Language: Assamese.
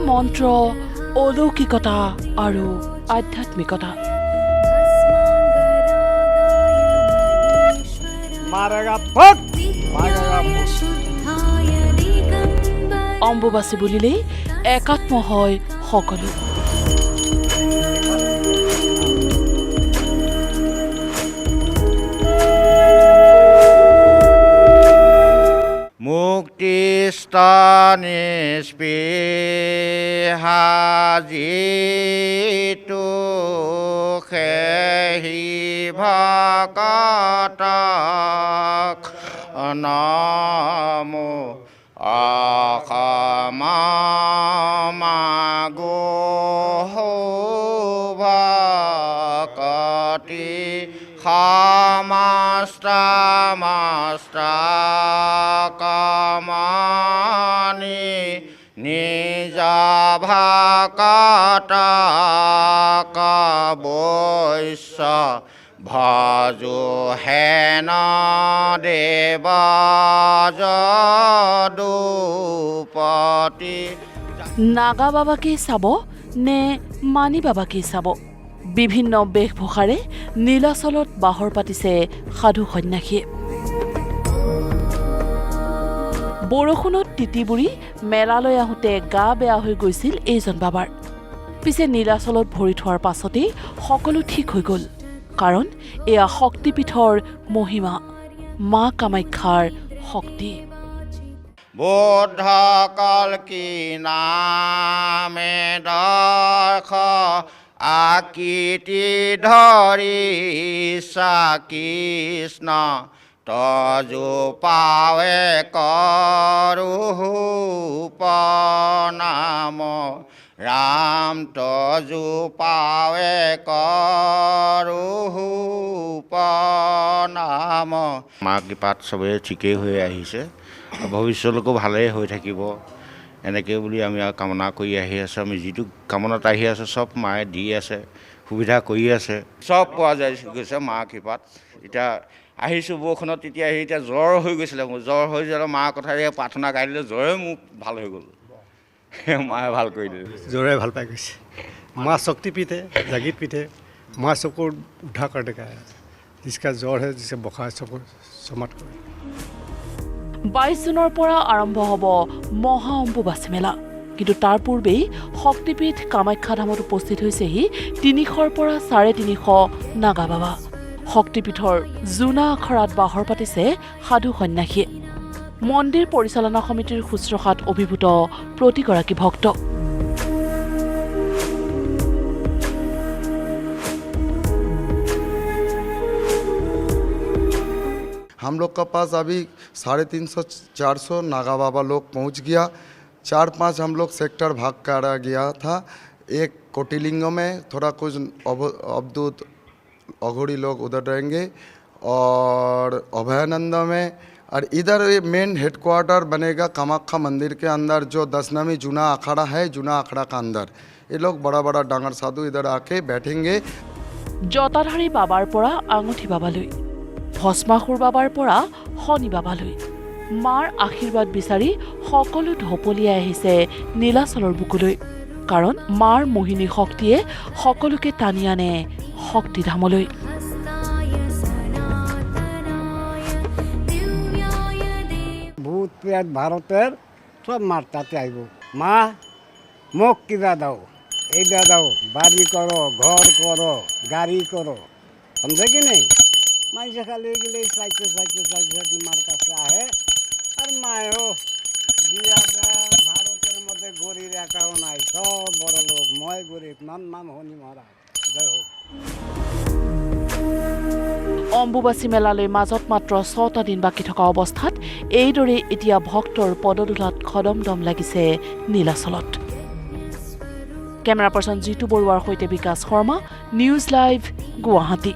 মন্ত্ৰ অলৌকিকতা আৰু আধ্যাত্মিকতা অম্বুবাচী বুলিলেই একাত্ম হয় সকলো মুক্তিস্থানে স্পৃহাজিতু খেহি ভকতক নমো অসমমাগো ভকতি সমস্তামস্তাকমানি নিজ ভকতক বৈশ্য ভজো হেন দেৱ যদুপতি নাগা বাবাকেই চাব নে মানি বাবাকেই চাব বিভিন্ন বেশভূষাৰে নীলাচলত বাহৰ পাতিছে সাধু সন্যাসীয়ে বৰষুণত তিতিবুৰি মেলালৈ আহোঁতে গা বেয়া হৈ গৈছিল এইজন বাবাৰ পিছে নীলাচলত ভৰি থোৱাৰ পাছতেই সকলো ঠিক হৈ গ'ল কাৰণ এয়া শক্তিপীঠৰ মহিমা মা কামাখ্যাৰ শক্তি বুদ্ধ কল্কি নামে দৰ্শ আকৃতি ধৰি কৃষ্ণ তজু পাৱে কৰোপ নাম ৰাম তজু পাৱে কৰোপ নাম মা কৃপাত চবেই ঠিকেই হৈ আহিছে ভৱিষ্যতলৈকো ভালেই হৈ থাকিব এনেকৈ বুলি আমি কামনা কৰি আহি আছোঁ আমি যিটো কামনাত আহি আছোঁ চব মায়ে দি আছে সুবিধা কৰি আছে চব পোৱা যায় গৈছে মা কৃপাত এতিয়া আহিছোঁ বৰষুণত তেতিয়া আহি এতিয়া জ্বৰ হৈ গৈছিলে মোৰ জ্বৰ হৈ যোৱা মাৰ কথা প্ৰাৰ্থনা গাই দিলে জ্বৰে মোৰ ভাল হৈ গ'ল মায়ে ভাল কৰি দিলে জ্বৰে ভাল পাই গৈছে মা शक्तिपीठ है जागीर पीठ है माँ सबको उठा कर देगा जिसका জ্বৰ है जिसे बुखार सबको समाप्त करे 22 জুনৰ পৰা আৰম্ভ হ'ব মহা অম্বুবাচী মেলা কিন্তু তাৰ পূৰ্বেই শক্তিপীঠ কামাখ্যা ধামত উপস্থিত হৈছেহি 300ৰ পৰা 350 নাগা বাবা শক্তিপীঠৰ জুনা আখৰাত বাহৰ পাতিছে সাধু সন্যাসীয়ে মন্দিৰ পৰিচালনা সমিতিৰ শুশ্ৰূষাত অভিভূত প্ৰতিগৰাকী ভক্ত हम लोग का पास अभी 350-400 नागा बाबा लोग पहुंच गया 4-5 हम लोग सेक्टर भाग करा गया था एक कोटिलिंगों में थोड़ा कुछ अवधूत अघोरी लोग उधर रहेंगे और अभयानंद में और इधर मेन हेडक्वार्टर बनेगा कामाख्या मंदिर के अंदर जो 10 नमी जूना अखाड़ा है जूना अखाड़ा का अंदर ये लोग बड़ा बड़ा डांगर साधु इधर आके बैठेंगे জটাধাৰী বাবাৰ পৰা আঙুঠি বাবালৈ ভস্মাসুৰ বাবাৰ পৰা শনি বাবালৈ মাৰ আশীৰ্বাদ বিচাৰি সকলো ঢপলিয়াই আহিছে নীলাচলৰ বুকুলৈ কাৰণ মাৰ মোহিনী শক্তিয়ে সকলোকে টানি আনে শক্তিধামলৈ ভূত প্ৰেত ভাৰতৰ সব মাৰ তাতে আহিব মা মোক কিবা দাও এইটা দাও বাড়ি করো ঘর করো গাড়ি করো সমঝে কি নেই মানুষে খালি গেলে চাইতে মার কাছে আহে আর মায়েও দিয়া দেয় ভারতের মধ্যে গরিব একাও নাই সব বড় লোক মই গরিব নাম হনি মহারাজ জয় হোক অম্বুবাচী মেলালৈ মাজত মাত্ৰ 6টা দিন বাকী থকা অৱস্থাত এইদৰে এতিয়া ভক্তৰ পদদোলাত খদমদম লাগিছে নীলাচলত কেমেৰা পাৰ্চন জিতু বৰুৱাৰ সৈতে বিকাশ শৰ্মা নিউজ লাইভ গুৱাহাটী